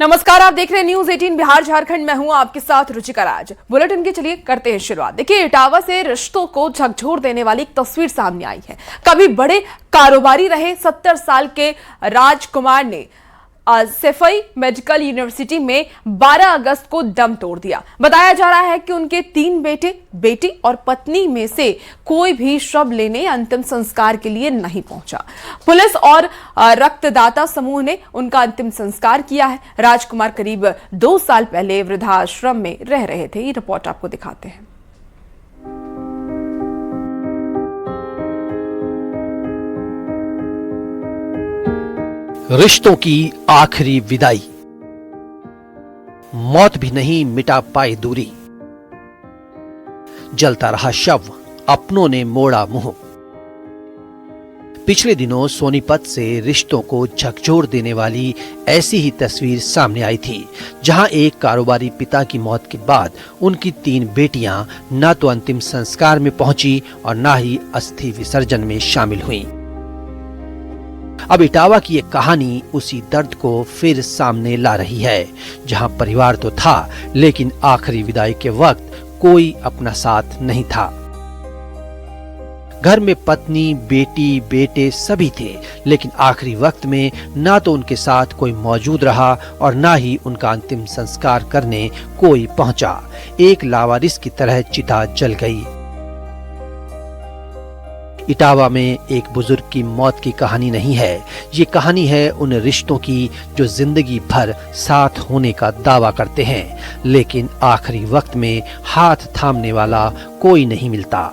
नमस्कार, आप देख रहे हैं न्यूज 18 बिहार झारखंड। मैं हूं आपके साथ रुचिका राज। बुलेटिन की चलिए करते हैं शुरुआत। देखिए, इटावा से रिश्तों को झकझोर देने वाली एक तस्वीर सामने आई है। कभी बड़े कारोबारी रहे 70 साल के राजकुमार ने आज सैफई मेडिकल यूनिवर्सिटी में 12 अगस्त को दम तोड़ दिया। बताया जा रहा है कि उनके 3 बेटे, बेटी और पत्नी में से कोई भी शव लेने अंतिम संस्कार के लिए नहीं पहुंचा। पुलिस और रक्तदाता समूह ने उनका अंतिम संस्कार किया है। राजकुमार करीब 2 साल पहले वृद्धाश्रम में रह रहे थे। ये रिपोर्ट आपको दिखाते हैं। रिश्तों की आखिरी विदाई, मौत भी नहीं मिटा पाई दूरी, जलता रहा शव, अपनों ने मोड़ा मुंह। पिछले दिनों सोनीपत से रिश्तों को झकझोर देने वाली ऐसी ही तस्वीर सामने आई थी, जहां एक कारोबारी पिता की मौत के बाद उनकी 3 बेटियां न तो अंतिम संस्कार में पहुंची और न ही अस्थि विसर्जन में शामिल हुईं। अब इटावा की एक कहानी उसी दर्द को फिर सामने ला रही है, जहां परिवार तो था लेकिन आखिरी विदाई के वक्त कोई अपना साथ नहीं था। घर में पत्नी, बेटी, बेटे सभी थे, लेकिन आखिरी वक्त में ना तो उनके साथ कोई मौजूद रहा और ना ही उनका अंतिम संस्कार करने कोई पहुंचा। एक लावारिस की तरह चिता जल गई। इटावा में एक बुजुर्ग की मौत की कहानी नहीं है, ये कहानी है उन रिश्तों की जो जिंदगी भर साथ होने का दावा करते हैं, लेकिन आखिरी वक्त में हाथ थामने वाला कोई नहीं मिलता।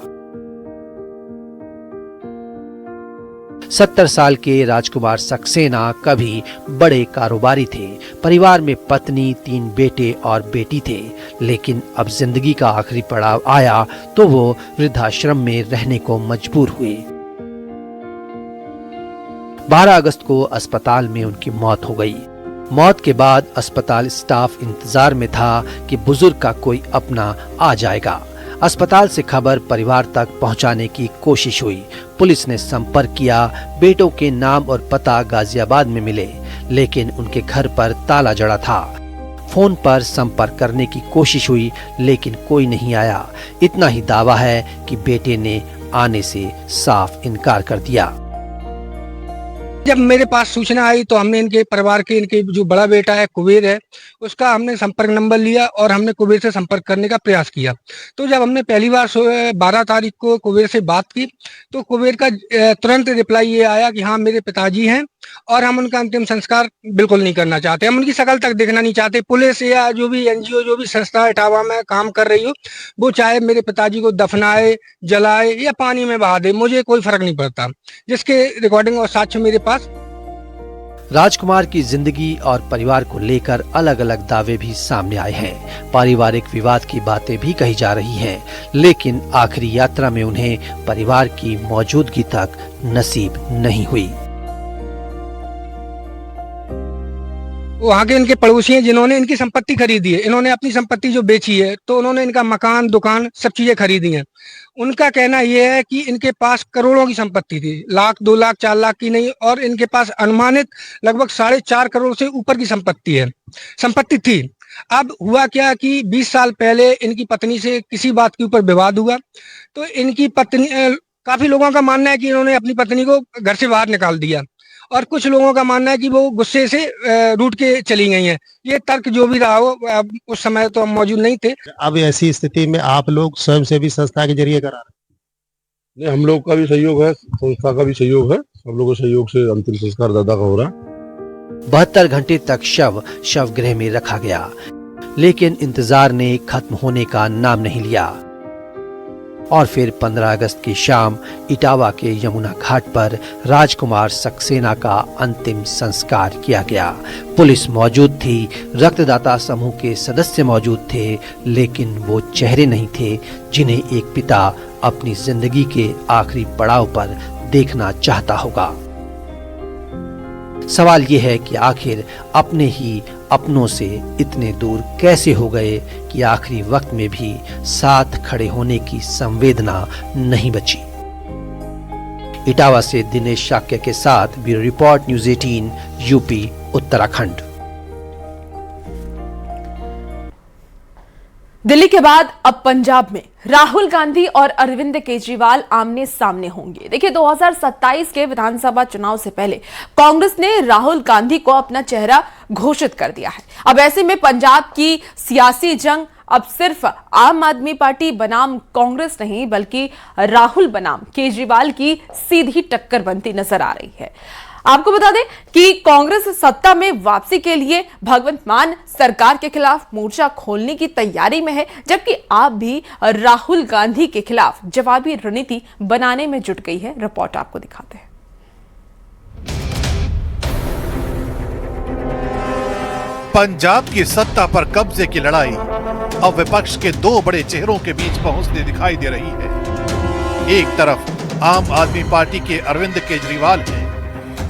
70 साल के राजकुमार सक्सेना कभी बड़े कारोबारी थे। परिवार में पत्नी, 3 बेटे और बेटी थे, लेकिन अब जिंदगी का आखिरी पड़ाव आया तो वो वृद्धाश्रम में रहने को मजबूर हुए। 12 अगस्त को अस्पताल में उनकी मौत हो गई। मौत के बाद अस्पताल स्टाफ इंतजार में था कि बुजुर्ग का कोई अपना आ जाएगा। अस्पताल से खबर परिवार तक पहुंचाने की कोशिश हुई। पुलिस ने संपर्क किया। बेटों के नाम और पता गाजियाबाद में मिले, लेकिन उनके घर पर ताला जड़ा था। फोन पर संपर्क करने की कोशिश हुई, लेकिन कोई नहीं आया। इतना ही दावा है कि बेटे ने आने से साफ इनकार कर दिया। जब मेरे पास सूचना आई तो हमने इनके परिवार के, इनके जो बड़ा बेटा है कुबेर है, उसका हमने संपर्क नंबर लिया और हमने कुबेर से संपर्क करने का प्रयास किया। तो जब हमने पहली बार 12 तारीख को कुबेर से बात की तो कुबेर का तुरंत रिप्लाई ये आया कि हाँ, मेरे पिताजी हैं और हम उनका अंतिम संस्कार बिल्कुल नहीं करना चाहते, हम उनकी शकल तक देखना नहीं चाहते। पुलिस या जो भी NGO, जो भी संस्था इटावा में काम कर रही हो, वो चाहे मेरे पिताजी को दफनाए, जलाए या पानी में बहा दे, मुझे कोई फर्क नहीं पड़ता, जिसके रिकॉर्डिंग और साक्ष्य मेरे पास। राजकुमार की जिंदगी और परिवार को लेकर अलग अलग दावे भी सामने आए हैं। पारिवारिक विवाद की बातें भी कही जा रही हैं, लेकिन आखिरी यात्रा में उन्हें परिवार की मौजूदगी तक नसीब नहीं हुई। वहाँ के इनके पड़ोसी हैं जिन्होंने इनकी संपत्ति खरीदी है, इन्होंने अपनी संपत्ति जो बेची है तो उन्होंने इनका मकान, दुकान, सब चीजें खरीदी हैं। उनका कहना यह है कि इनके पास करोड़ों की संपत्ति थी, लाख, 2 लाख, 4 लाख की नहीं, और इनके पास अनुमानित लगभग 4.5 करोड़ से ऊपर की संपत्ति थी। अब हुआ क्या कि 20 साल पहले इनकी पत्नी से किसी बात के ऊपर विवाद हुआ, तो इनकी पत्नी, काफी लोगों का मानना है कि इन्होंने अपनी पत्नी को घर से बाहर निकाल दिया, और कुछ लोगों का मानना है कि वो गुस्से से रूठ के चली गई हैं। ये तर्क जो भी रहा हो, उस समय तो हम मौजूद नहीं थे। अब ऐसी स्थिति में आप लोग स्वयं सेवी संस्था के जरिए करा रहे हैं? हम लोग का भी सहयोग है, संस्था का भी सहयोग है। हम लोगों के सहयोग से अंतिम संस्कार दादा का हो रहा है। 72 घंटे तक शव गृह में रखा गया, लेकिन इंतजार ने खत्म होने का नाम नहीं लिया। और फिर 15 अगस्त की शाम इटावा के यमुना घाट पर राजकुमार सक्सेना का अंतिम संस्कार किया गया। पुलिस मौजूद थी, रक्तदाता समूह के सदस्य मौजूद थे, लेकिन वो चेहरे नहीं थे जिन्हें एक पिता अपनी जिंदगी के आखिरी पड़ाव पर देखना चाहता होगा। सवाल ये है कि आखिर अपने ही अपनों से इतने दूर कैसे हो गए कि आखिरी वक्त में भी साथ खड़े होने की संवेदना नहीं बची। इटावा से दिनेश शाक्य के साथ bureau report, news 18 UP Uttarakhand. Delhi के बाद अब पंजाब में राहुल गांधी और अरविंद केजरीवाल आमने सामने होंगे। देखिए 2027 के विधानसभा चुनाव से पहले कांग्रेस ने राहुल गांधी को अपना चेहरा घोषित कर दिया है। अब ऐसे में पंजाब की सियासी जंग अब सिर्फ आम आदमी पार्टी बनाम कांग्रेस नहीं बल्कि राहुल बनाम केजरीवाल की सीधी टक्कर बनती नजर आ रही है। आपको बता दें कि कांग्रेस सत्ता में वापसी के लिए भगवंत मान सरकार के खिलाफ मोर्चा खोलने की तैयारी में है, जबकि आप भी राहुल गांधी के खिलाफ जवाबी रणनीति बनाने में जुट गई है। रिपोर्ट आपको दिखाते हैं। पंजाब की सत्ता पर कब्जे की लड़ाई अब विपक्ष के दो बड़े चेहरों के बीच पहुंचने दिखाई दे रही है। एक तरफ आम आदमी पार्टी के अरविंद केजरीवाल हैं,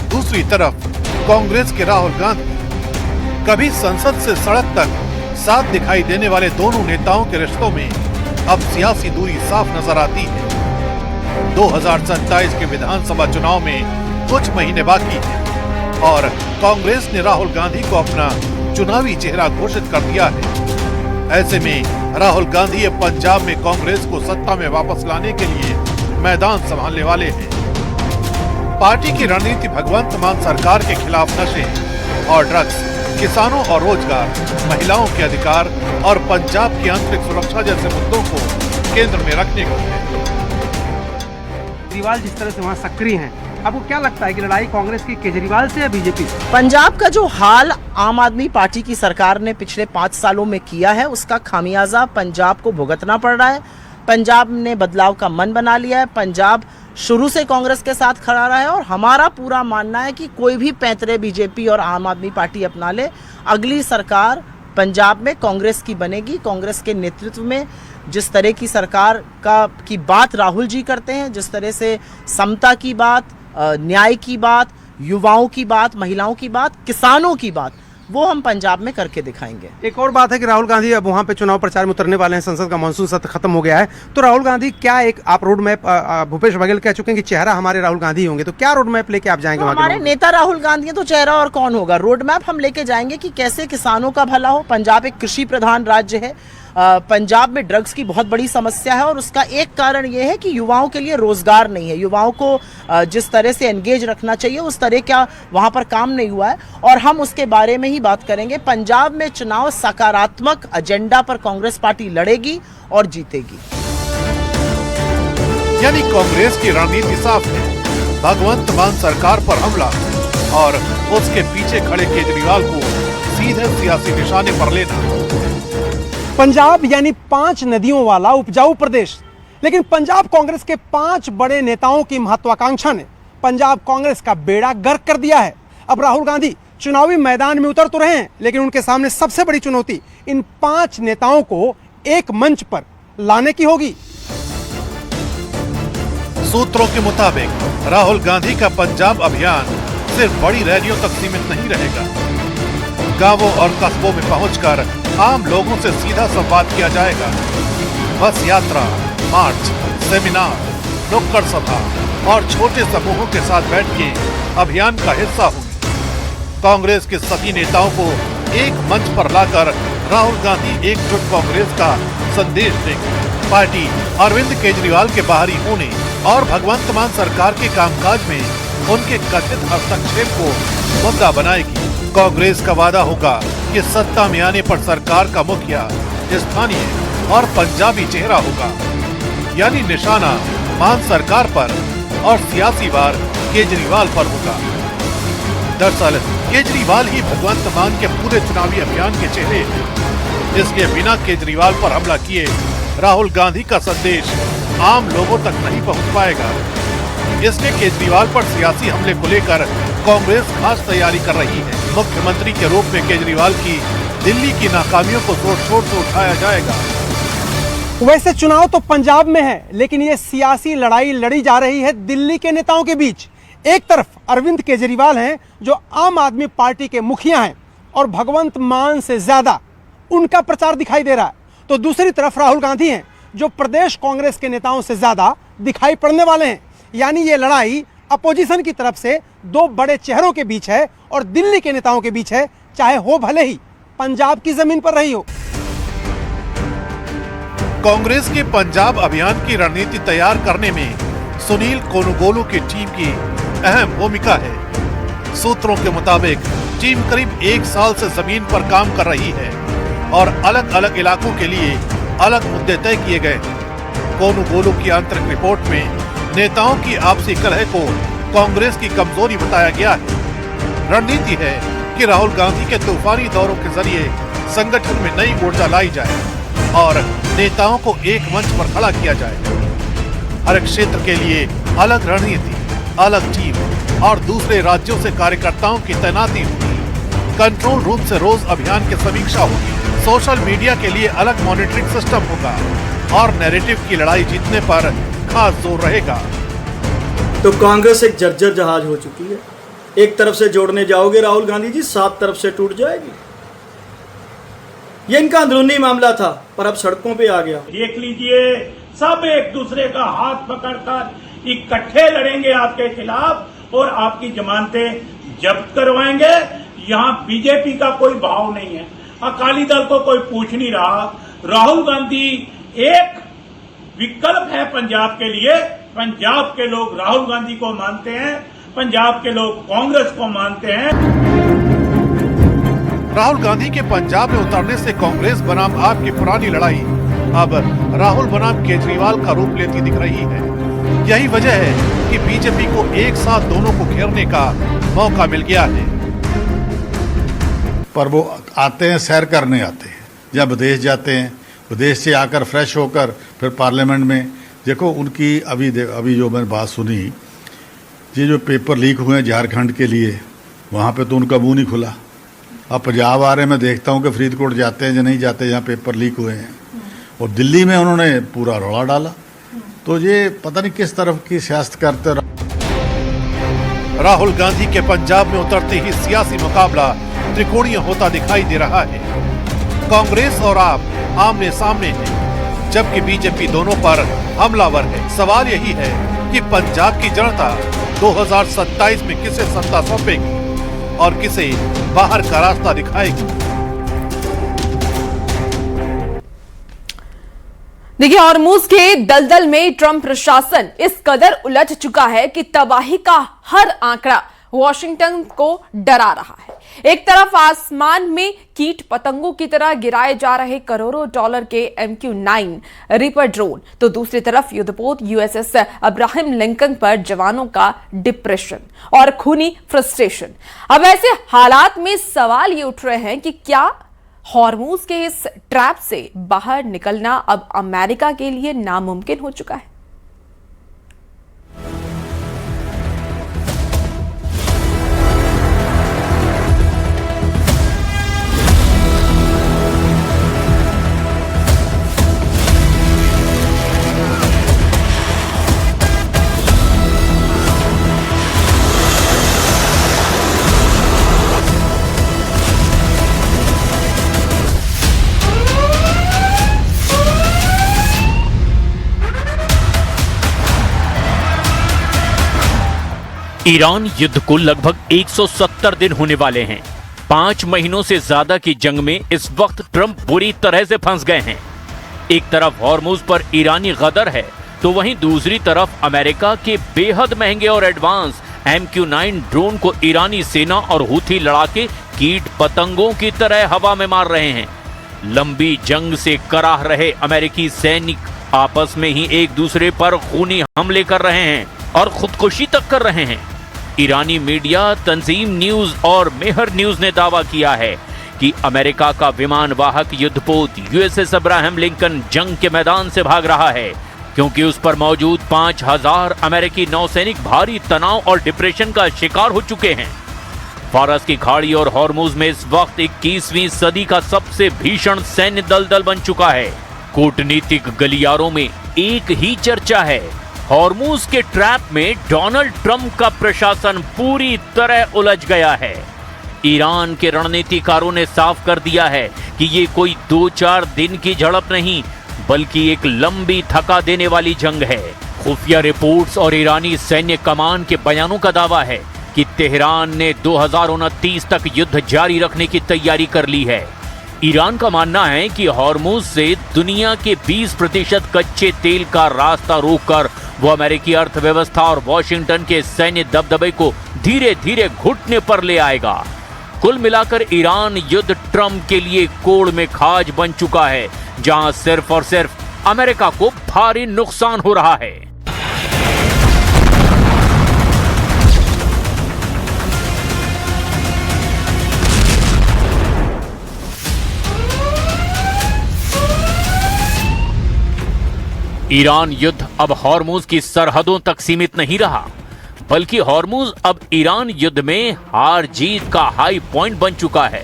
दूसरी तरफ कांग्रेस के राहुल गांधी। कभी संसद से सड़क तक साथ दिखाई देने वाले दोनों नेताओं के रिश्तों में अब सियासी दूरी साफ नजर आती है। 2027 के विधानसभा चुनाव में कुछ महीने बाकी हैं और कांग्रेस ने राहुल गांधी को अपना चुनावी चेहरा घोषित कर दिया है। ऐसे में राहुल गांधी अब पंजाब में कांग्रेस को सत्ता में वापस लाने के लिए मैदान संभालने वाले हैं। पार्टी की रणनीति भगवंत मान सरकार के खिलाफ नशे और ड्रग्स, किसानों और रोजगार, महिलाओं के अधिकार और पंजाब की आंतरिक सुरक्षा जैसे मुद्दों को केंद्र में रखने की है। केजरीवाल जिस तरह से वहाँ सक्रिय हैं, आपको क्या लगता है कि लड़ाई कांग्रेस की केजरीवाल से या बीजेपी से? पंजाब का जो हाल आम आदमी पार्टी की सरकार ने पिछले 5 सालों में किया है, उसका खामियाजा पंजाब को भुगतना पड़ रहा है। पंजाब ने बदलाव का मन बना लिया है। पंजाब शुरू से कांग्रेस के साथ खड़ा रहा है और हमारा पूरा मानना है कि कोई भी पैंतरे बीजेपी और आम आदमी पार्टी अपना ले, अगली सरकार पंजाब में कांग्रेस की बनेगी। कांग्रेस के नेतृत्व में जिस तरह की सरकार की बात राहुल जी करते हैं, जिस तरह से समता की बात, न्याय की बात, युवाओं की बात, महिलाओं की बात, किसानों की बात, वो हम पंजाब में करके दिखाएंगे। एक और बात है कि राहुल गांधी अब वहाँ पे चुनाव प्रचार में उतरने वाले हैं। संसद का मानसून सत्र खत्म हो गया है, तो राहुल गांधी क्या एक आप रोड मैप, भूपेश बघेल कह चुके हैं कि चेहरा हमारे राहुल गांधी होंगे, तो क्या रोड मैप लेके आप जाएंगे? हमारे नेता राहुल गांधी है तो चेहरा और कौन होगा? रोड मैप हम लेके जाएंगे कि कैसे किसानों का भला हो। पंजाब एक कृषि प्रधान राज्य है। पंजाब में ड्रग्स की बहुत बड़ी समस्या है और उसका एक कारण यह है कि युवाओं के लिए रोजगार नहीं है। युवाओं को जिस तरह से एंगेज रखना चाहिए उस तरह का वहां पर काम नहीं हुआ है और हम उसके बारे में ही बात करेंगे। पंजाब में चुनाव सकारात्मक एजेंडा पर कांग्रेस पार्टी लड़ेगी और जीतेगी। यानी कांग्रेस की रणनीति साफ है, भगवंत मान सरकार पर हमला और उसके पीछे खड़े केजरीवाल को सीधे सियासी निशाने पर लेना। पंजाब यानी 5 नदियों वाला उपजाऊ प्रदेश, लेकिन पंजाब कांग्रेस के 5 बड़े नेताओं की महत्वाकांक्षा ने पंजाब कांग्रेस का बेड़ा गर्क कर दिया है। अब राहुल गांधी चुनावी मैदान में उतर तो रहे हैं, लेकिन उनके सामने सबसे बड़ी चुनौती इन 5 नेताओं को एक मंच पर लाने की होगी। सूत्रों के मुताबिक राहुल गांधी का पंजाब अभियान सिर्फ बड़ी रैलियों तक सीमित नहीं रहेगा। गांवों और कस्बों में पहुंचकर आम लोगों से सीधा संवाद किया जाएगा। बस यात्रा, मार्च, सेमिनार, नुक्कड़ सभा और छोटे समूहों के साथ बैठ के अभियान का हिस्सा होंगे। कांग्रेस के सभी नेताओं को एक मंच पर लाकर राहुल गांधी एकजुट कांग्रेस का संदेश देंगे। पार्टी अरविंद केजरीवाल के बाहरी होने और भगवंत मान सरकार के कामकाज में उनके कथित हस्तक्षेप को मुद्दा बनाएगी। कांग्रेस का वादा होगा कि सत्ता में आने पर सरकार का मुखिया स्थानीय और पंजाबी चेहरा होगा, यानी निशाना मान सरकार पर और सियासी वार केजरीवाल पर होगा। दरअसल केजरीवाल ही भगवंत मान के पूरे चुनावी अभियान के चेहरे हैं। इसलिए बिना केजरीवाल पर हमला किए राहुल गांधी का संदेश आम लोगों तक नहीं पहुंच पाएगा। इसलिए केजरीवाल पर सियासी हमले को लेकर कांग्रेस खास तैयारी कर रही है। मुख्यमंत्री के रूप में केजरीवाल की दिल्ली की नाकामियों को जोर शोर से उठाया जाएगा। वैसे चुनाव तो पंजाब में है, लेकिन ये सियासी लड़ाई लड़ी जा रही है दिल्ली के नेताओं के बीच। एक तरफ अरविंद केजरीवाल हैं जो आम आदमी पार्टी के मुखिया हैं और भगवंत मान से ज्यादा उनका प्रचार दिखाई दे रहा है, तो दूसरी तरफ राहुल गांधी हैं जो प्रदेश कांग्रेस के नेताओं से ज्यादा दिखाई पड़ने वाले हैं। यानी ये लड़ाई अपोजिशन की तरफ से 2 बड़े चेहरों के बीच है और दिल्ली के नेताओं के बीच है, चाहे हो भले ही पंजाब की जमीन पर रही हो। कांग्रेस के पंजाब अभियान की रणनीति तैयार करने में सुनील कोनुगोलू की टीम की अहम भूमिका है। सूत्रों के मुताबिक टीम करीब 1 साल से जमीन पर काम कर रही है और अलग अलग इलाकों के लिए अलग मुद्दे तय किए गए। कोनुगोलू की आंतरिक रिपोर्ट में नेताओं की आपसी कलह को कांग्रेस की कमजोरी बताया गया है। रणनीति है कि राहुल गांधी के तूफानी दौरों के जरिए संगठन में नई ऊर्जा लाई जाए और नेताओं को एक मंच पर खड़ा किया जाए। हर एक क्षेत्र के लिए अलग रणनीति, अलग टीम और दूसरे राज्यों से कार्यकर्ताओं की तैनाती होगी। कंट्रोल रूम से रोज अभियान की समीक्षा होगी। सोशल मीडिया के लिए अलग मॉनिटरिंग सिस्टम होगा और नैरेटिव की लड़ाई जीतने पर खास जोर रहेगा। तो कांग्रेस एक जर्जर जहाज हो चुकी है। एक तरफ से जोड़ने जाओगे राहुल गांधी जी, 7 तरफ से टूट जाएगी। ये इनका अंदरूनी मामला था, पर अब सड़कों पे आ गया। देख लीजिए, सब एक दूसरे का हाथ पकड़कर इकट्ठे लड़ेंगे आपके खिलाफ और आपकी जमानतें जब्त करवाएंगे। यहाँ बीजेपी का कोई भाव नहीं है, अकाली दल को कोई पूछ नहीं रहा। राहुल गांधी एक विकल्प है पंजाब के लिए। पंजाब के लोग राहुल गांधी को मानते हैं, पंजाब के लोग कांग्रेस को मानते हैं। राहुल गांधी के पंजाब में उतरने से कांग्रेस बनाम आप की पुरानी लड़ाई अब राहुल बनाम केजरीवाल का रूप लेती दिख रही है। यही वजह है कि बीजेपी को एक साथ दोनों को घेरने का मौका मिल गया है। पर वो आते हैं, सैर करने आते हैं, जब विदेश जाते हैं, विदेश से आकर फ्रेश होकर फिर पार्लियामेंट में देखो उनकी अभी जो मैंने बात सुनी, ये जो पेपर लीक हुए हैं झारखंड के लिए, वहाँ पे तो उनका मुंह नहीं खुला। अब पंजाब आ रहे मैं देखता हूँ कि फरीदकोट जाते हैं या नहीं जाते जहाँ पेपर लीक हुए हैं, और दिल्ली में उन्होंने पूरा रौला डाला। तो ये पता नहीं किस तरफ की सियासत करते। राहुल गांधी के पंजाब में उतरते ही सियासी मुकाबला त्रिकोणीय होता दिखाई दे रहा है। कांग्रेस और आप आमने सामने हैं, जबकि बीजेपी दोनों पर हमलावर है। सवाल यही है कि पंजाब की जनता 2027 में किसे सत्ता सौंपेगी और किसे बाहर का रास्ता दिखाएगी। देखिए, हॉर्मुज़ के दलदल में ट्रंप प्रशासन इस कदर उलझ चुका है कि तबाही का हर आंकड़ा वॉशिंगटन को डरा रहा है। एक तरफ आसमान में कीट पतंगों की तरह गिराए जा रहे करोड़ों डॉलर के MQ-9 रीपर ड्रोन, तो दूसरी तरफ युद्धपोत USS अब्राहम लिंकन पर जवानों का डिप्रेशन और खूनी फ्रस्ट्रेशन। अब ऐसे हालात में सवाल ये उठ रहे हैं कि क्या हॉर्मुज़ के इस ट्रैप से बाहर निकलना अब अमेरिका के लिए नामुमकिन हो चुका है? ईरान युद्ध को लगभग 170 दिन होने वाले हैं। 5 महीनों से ज्यादा की जंग में इस वक्त ट्रंप बुरी तरह से फंस गए हैं। एक तरफ हॉर्मुज़ पर ईरानी गदर है, तो वहीं दूसरी तरफ अमेरिका के बेहद महंगे और एडवांस MQ-9 ड्रोन को ईरानी सेना और हूथी लड़ाके कीट पतंगों की तरह हवा में मार रहे हैं। लंबी जंग से कराह रहे अमेरिकी सैनिक आपस में ही एक दूसरे पर खूनी हमले कर रहे हैं और खुदकुशी तक कर रहे हैं। ईरानी मीडिया तंजीम न्यूज और मेहर न्यूज ने दावा किया है कि अमेरिका का विमान वाहक युद्धपोत USS अब्राहम लिंकन जंग के मैदान से भाग रहा है, क्योंकि उस पर मौजूद 5000 अमेरिकी नौसैनिक भारी तनाव और डिप्रेशन का शिकार हो चुके हैं। फारस की खाड़ी और हॉर्मुज़ में इस वक्त 21वीं सदी का सबसे भीषण सैन्य दलदल बन चुका है। कूटनीतिक गलियारों में एक ही चर्चा है, हॉर्मुज़ के ट्रैप में डोनाल्ड ट्रंप का प्रशासन पूरी तरह उलझ गया है। ईरान के रणनीतिकारों ने साफ कर दिया है कि ये कोई 2-4 दिन की झड़प नहीं, बल्कि एक लंबी थका देने वाली जंग है। खुफिया रिपोर्ट्स और ईरानी सैन्य कमान के बयानों का दावा है कि तेहरान ने 2029 तक युद्ध जारी रखने की तैयारी कर ली है। ईरान का मानना है कि हॉर्मुज से दुनिया के 20% कच्चे तेल का रास्ता रोककर वो अमेरिकी अर्थव्यवस्था और वॉशिंगटन के सैन्य दबदबे को धीरे धीरे घुटने पर ले आएगा। कुल मिलाकर ईरान युद्ध ट्रंप के लिए कोड़ में खाज बन चुका है, जहां सिर्फ और सिर्फ अमेरिका को भारी नुकसान हो रहा है। ईरान युद्ध अब हॉर्मुज की सरहदों तक सीमित नहीं रहा, बल्कि हॉर्मुज अब ईरान युद्ध में हार जीत का हाई पॉइंट बन चुका है।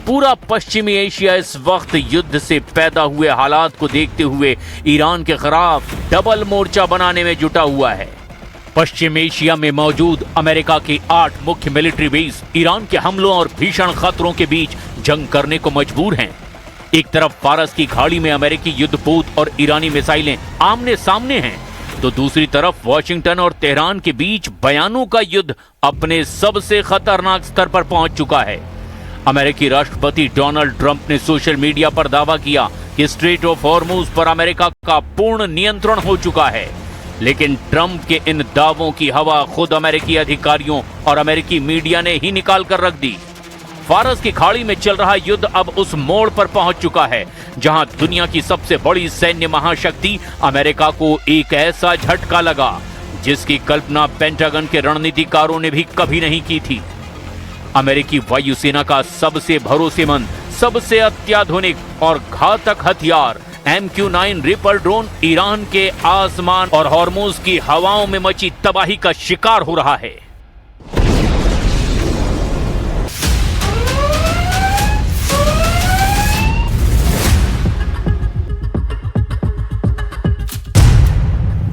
पूरा पश्चिमी एशिया इस वक्त युद्ध से पैदा हुए हालात को देखते हुए ईरान के खिलाफ डबल मोर्चा बनाने में जुटा हुआ है। पश्चिम एशिया में मौजूद अमेरिका के 8 मुख्य मिलिट्री बेस ईरान के हमलों और भीषण खतरों के बीच जंग करने को मजबूर हैं। एक तरफ फारस की खाड़ी में अमेरिकी युद्धपोत और ईरानी मिसाइलें आमने सामने हैं, तो दूसरी तरफ वॉशिंगटन और तेहरान के बीच बयानों का युद्ध अपने सबसे खतरनाक स्तर पर पहुंच चुका है। अमेरिकी राष्ट्रपति डोनाल्ड ट्रंप ने सोशल मीडिया पर दावा किया कि स्ट्रेट ऑफ हॉर्मुज पर अमेरिका का पूर्ण नियंत्रण हो चुका है, लेकिन ट्रंप के इन दावों की हवा खुद अमेरिकी अधिकारियों और अमेरिकी मीडिया ने ही निकाल कर रख दी। फारस की खाड़ी में चल रहा युद्ध अब उस मोड़ पर पहुंच चुका है जहां दुनिया की सबसे बड़ी सैन्य महाशक्ति अमेरिका को एक ऐसा झटका लगा जिसकी कल्पना पेंटागन के रणनीतिकारों ने भी कभी नहीं की थी। अमेरिकी वायुसेना का सबसे भरोसेमंद, सबसे अत्याधुनिक और घातक हथियार MQ-9 रिपर ड्रोन ईरान के आसमान और हॉर्मुज की हवाओं में मची तबाही का शिकार हो रहा है।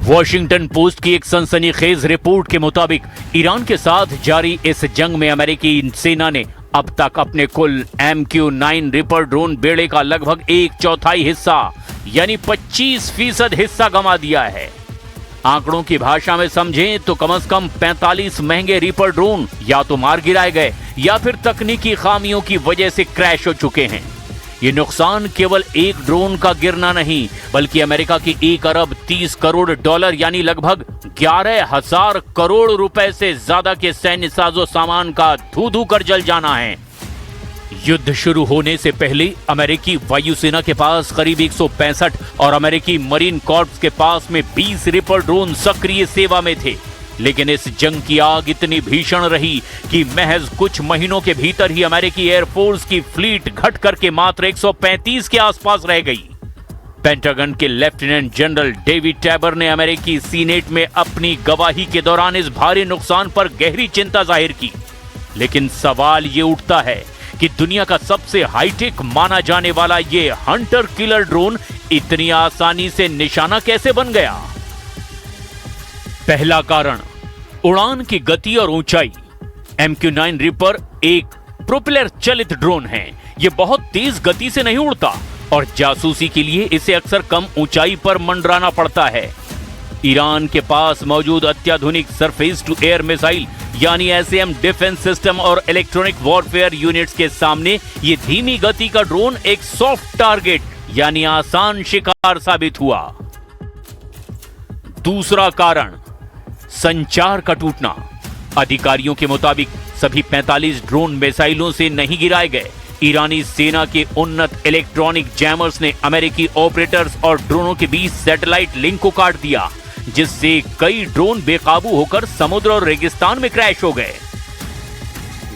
वॉशिंगटन पोस्ट की एक सनसनीखेज रिपोर्ट के मुताबिक ईरान के साथ जारी इस जंग में अमेरिकी सेना ने अब तक अपने कुल MQ-9 रिपर ड्रोन बेड़े का लगभग 1/4 हिस्सा यानी 25% हिस्सा गंवा दिया है। आंकड़ों की भाषा में समझें तो कम से कम 45 महंगे रिपर ड्रोन या तो मार गिराए गए या फिर तकनीकी खामियों की वजह से क्रैश हो चुके हैं। ये नुकसान केवल एक ड्रोन का गिरना नहीं, बल्कि अमेरिका की 1 अरब 30 करोड़ डॉलर यानी लगभग 11,000 करोड़ रुपए से ज्यादा के सैन्य साजो सामान का धू-धू कर जल जाना है। युद्ध शुरू होने से पहले अमेरिकी वायुसेना के पास करीब 165 और अमेरिकी मरीन कॉर्प्स के पास में 20 रिपर ड्रोन सक्रिय सेवा में थे, लेकिन इस जंग की आग इतनी भीषण रही कि महज कुछ महीनों के भीतर ही अमेरिकी एयरफोर्स की फ्लीट घट करके मात्र 135 के आसपास रह गई। पेंटागन के लेफ्टिनेंट जनरल डेविड टैबर ने अमेरिकी सीनेट में अपनी गवाही के दौरान इस भारी नुकसान पर गहरी चिंता जाहिर की, लेकिन सवाल ये उठता है कि दुनिया का सबसे हाईटेक माना जाने वाला ये हंटर किलर ड्रोन इतनी आसानी से निशाना कैसे बन गया? पहला कारण, उड़ान की गति और ऊंचाई। MQ-9 रिपर एक प्रोपेलर चलित ड्रोन है। यह बहुत तेज गति से नहीं उड़ता और जासूसी के लिए इसे अक्सर कम ऊंचाई पर मंडराना पड़ता है। ईरान के पास मौजूद अत्याधुनिक सरफेस टू एयर मिसाइल यानी SAM डिफेंस सिस्टम और इलेक्ट्रॉनिक वॉरफेयर यूनिट्स के सामने ये धीमी गति का ड्रोन एक सॉफ्ट टारगेट यानी आसान शिकार साबित हुआ। दूसरा कारण, संचार का टूटना। अधिकारियों के मुताबिक सभी 45 ड्रोन मिसाइलों से नहीं गिराए गए। ईरानी सेना के उन्नत इलेक्ट्रॉनिक जैमर्स ने अमेरिकी ऑपरेटर्स और ड्रोनों के बीच सैटेलाइट लिंक को काट दिया, जिससे कई ड्रोन बेकाबू होकर समुद्र और रेगिस्तान में क्रैश हो गए।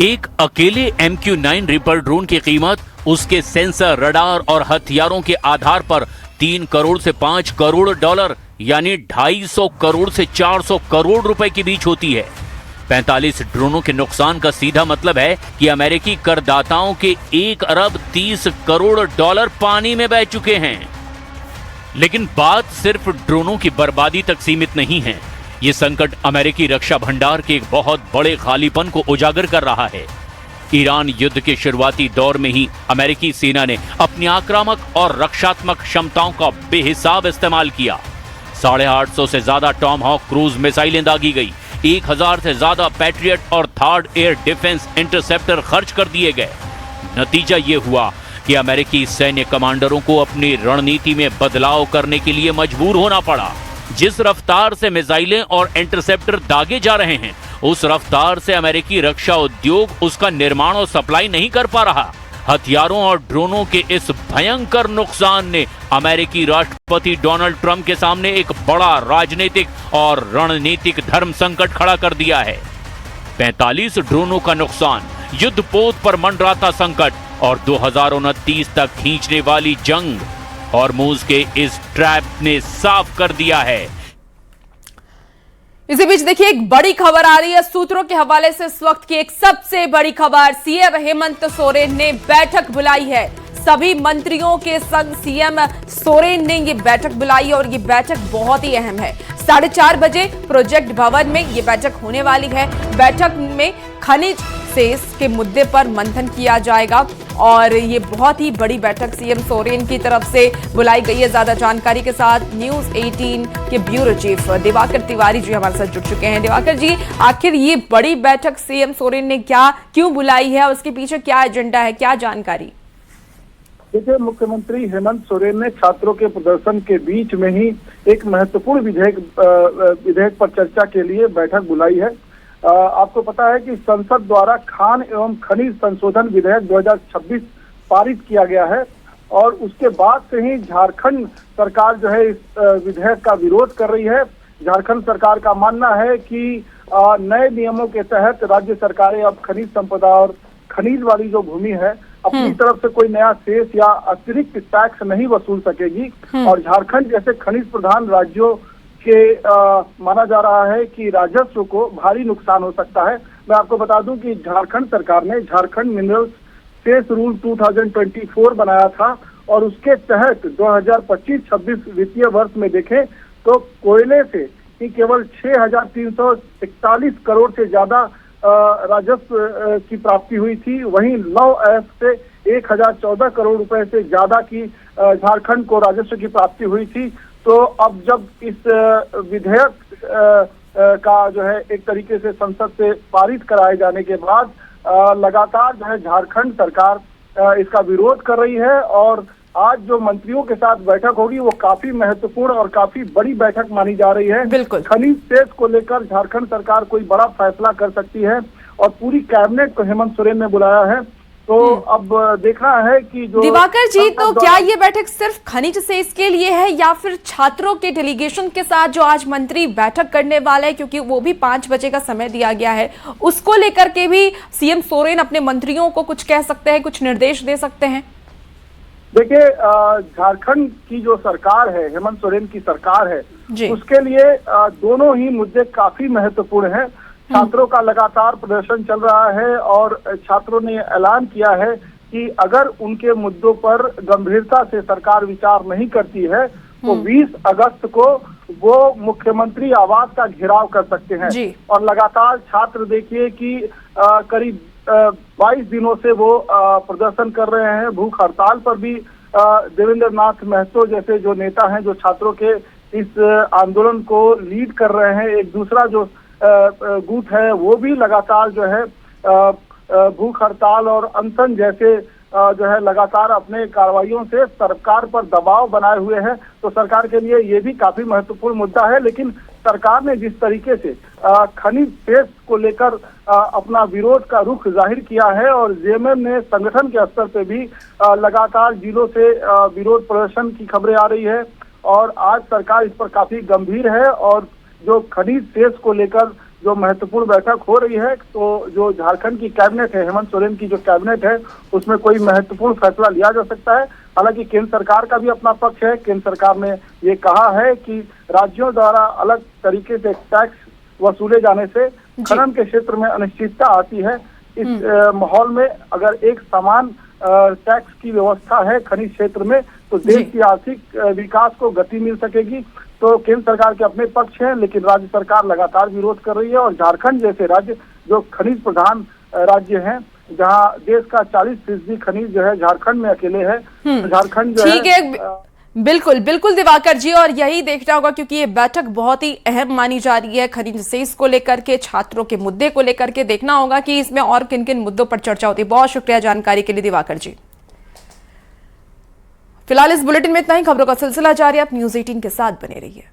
एक अकेले MQ-9 रिपर ड्रोन की कीमत उसके सेंसर, रडार और हथियारों के आधार पर 3 करोड़ से 5 करोड़ डॉलर यानी 250 करोड़ से 400 करोड़ रुपए के बीच होती है। 45 ड्रोनों के नुकसान का सीधा मतलब है कि अमेरिकी करदाताओं के 1 अरब 30 करोड़ डॉलर पानी में बह चुके हैं। लेकिन बात सिर्फ ड्रोनों की बर्बादी तक सीमित नहीं है। ये संकट अमेरिकी रक्षा भंडार के एक बहुत बड़े खालीपन को उजागर कर रहा है। ईरान युद्ध के शुरुआती दौर में ही अमेरिकी सेना ने अपनी आक्रामक और रक्षात्मक क्षमताओं का बेहिसाब इस्तेमाल किया। 850 से ज्यादा टॉमहॉक क्रूज मिसाइलें दागी गई, 1000 से ज्यादा पैट्रियट और थर्ड एयर डिफेंस इंटरसेप्टर खर्च कर दिए गए। नतीजा ये हुआ कि अमेरिकी सैन्य कमांडरों को अपनी रणनीति में बदलाव करने के लिए मजबूर होना पड़ा। जिस रफ्तार से मिसाइलें और इंटरसेप्टर दागे जा रहे हैं, उस रफ्तार से अमेरिकी रक्षा उद्योग उसका निर्माण और सप्लाई नहीं कर पा रहा। हथियारों और ड्रोनों के इस भयंकर नुकसान ने अमेरिकी राष्ट्रपति डोनाल्ड ट्रंप के सामने एक बड़ा राजनीतिक और रणनीतिक धर्म संकट खड़ा कर दिया है। 45 ड्रोनों का नुकसान, युद्धपोत पर मंडराता संकट और 2029 तक खींचने वाली जंग हॉर्मुज के इस ट्रैप ने साफ कर दिया है। इसी बीच देखिए एक बड़ी खबर आ रही है सूत्रों के हवाले से। इस वक्त की एक सबसे बड़ी खबर, सीएम हेमंत सोरेन ने बैठक बुलाई है। सभी मंत्रियों के संग सीएम सोरेन ने ये बैठक बुलाई और ये बैठक बहुत ही अहम है। 4:30 बजे प्रोजेक्ट भवन में ये बैठक होने वाली है। बैठक में खनिज सेस के मुद्दे पर मंथन किया जाएगा और ये बहुत ही बड़ी बैठक सीएम सोरेन की तरफ से बुलाई गई है। ज्यादा जानकारी के साथ न्यूज़ 18 के ब्यूरो चीफ दिवाकर तिवारी जी हमारे साथ जुड़ चुके हैं। दिवाकर जी, आखिर ये बड़ी बैठक सीएम सोरेन ने क्यों बुलाई है और उसके पीछे क्या एजेंडा है, क्या जानकारी? देखिए, मुख्यमंत्री हेमंत सोरेन ने छात्रों के प्रदर्शन के बीच में ही एक महत्वपूर्ण विधेयक पर चर्चा के लिए बैठक बुलाई है। आपको पता है कि संसद द्वारा खान एवं खनिज संशोधन विधेयक 2026 पारित किया गया है और उसके बाद से ही झारखंड सरकार जो है इस विधेयक का विरोध कर रही है। झारखंड सरकार का मानना है कि नए नियमों के तहत राज्य सरकारें अब खनिज संपदा और खनिज वाली जो भूमि है अपनी तरफ से कोई नया सेस या अतिरिक्त टैक्स नहीं वसूल सकेगी और झारखंड जैसे खनिज प्रधान राज्यों के माना जा रहा है कि राजस्व को भारी नुकसान हो सकता है। मैं आपको बता दूं कि झारखंड सरकार ने झारखंड मिनरल्स सेस रूल 2024 बनाया था और उसके तहत 2025-26 वित्तीय वर्ष में देखें तो कोयले से ही केवल 6,341 करोड़ से ज्यादा राजस्व की प्राप्ति हुई थी। वहीं लौ ऐप से 1,014 करोड़ रुपए से ज्यादा की झारखंड को राजस्व की प्राप्ति हुई थी। तो अब जब इस विधेयक का जो है एक तरीके से संसद से पारित कराए जाने के बाद लगातार जो है झारखंड सरकार इसका विरोध कर रही है और आज जो मंत्रियों के साथ बैठक होगी वो काफी महत्वपूर्ण और काफी बड़ी बैठक मानी जा रही है। बिल्कुल, खनिज सेस को लेकर झारखंड सरकार कोई बड़ा फैसला कर सकती है और पूरी कैबिनेट को हेमंत सोरेन ने बुलाया है। तो अब देखना है कि जो दिवाकर जी, तो क्या ये बैठक सिर्फ खनिज सेस के लिए है या फिर छात्रों के डेलीगेशन के साथ जो आज मंत्री बैठक करने वाले हैं, क्योंकि वो भी 5 बजे का समय दिया गया है, उसको लेकर के भी सीएम सोरेन अपने मंत्रियों को कुछ कह सकते हैं, कुछ निर्देश दे सकते हैं? देखिए, झारखंड की जो सरकार है, हेमंत सोरेन की सरकार है, उसके लिए दोनों ही मुद्दे काफी महत्वपूर्ण हैं। छात्रों का लगातार प्रदर्शन चल रहा है और छात्रों ने ऐलान किया है कि अगर उनके मुद्दों पर गंभीरता से सरकार विचार नहीं करती है तो 20 अगस्त को वो मुख्यमंत्री आवास का घेराव कर सकते हैं। और लगातार छात्र देखिए कि करीब 22 दिनों से वो प्रदर्शन कर रहे हैं। भूख हड़ताल पर भी देवेंद्र नाथ महतो जैसे जो नेता हैं जो छात्रों के इस आंदोलन को लीड कर रहे हैं। एक दूसरा जो गुट है वो भी लगातार जो है भूख हड़ताल और अनशन जैसे जो है लगातार अपने कार्रवाइयों से सरकार पर दबाव बनाए हुए हैं। तो सरकार के लिए ये भी काफी महत्वपूर्ण मुद्दा है। लेकिन सरकार ने जिस तरीके से खनिज सेस को लेकर अपना विरोध का रुख जाहिर किया है और जेएमएम ने संगठन के स्तर पे भी लगातार जिलों से विरोध प्रदर्शन की खबरें आ रही है और आज सरकार इस पर काफी गंभीर है और जो खनिज सेस को लेकर जो महत्वपूर्ण बैठक हो रही है तो जो झारखंड की कैबिनेट है, हेमंत सोरेन की जो कैबिनेट है, उसमें कोई महत्वपूर्ण फैसला लिया जा सकता है। हालांकि केंद्र सरकार का भी अपना पक्ष है। केंद्र सरकार ने ये कहा है कि राज्यों द्वारा अलग तरीके से टैक्स वसूले जाने से खनन के क्षेत्र में अनिश्चितता आती है। इस माहौल में अगर एक समान टैक्स की व्यवस्था है खनिज क्षेत्र में, तो देश की आर्थिक विकास को गति मिल सकेगी। तो केंद्र सरकार के अपने पक्ष हैं, लेकिन राज्य सरकार लगातार विरोध कर रही है। और झारखंड जैसे राज्य जो खनिज प्रधान राज्य हैं, जहां देश का 40% खनिज जो है झारखंड में अकेले है, तो झारखंड जो है बिल्कुल बिल्कुल दिवाकर जी, और यही देखना होगा क्योंकि ये बैठक बहुत ही अहम मानी जा रही है। खनिज सेस को लेकर के, छात्रों के मुद्दे को लेकर के देखना होगा कि इसमें और किन किन मुद्दों पर चर्चा होती है। बहुत शुक्रिया जानकारी के लिए दिवाकर जी। फिलहाल इस बुलेटिन में इतना ही। खबरों का सिलसिला जारी है, आप न्यूज़ 18 के साथ बने रहिए।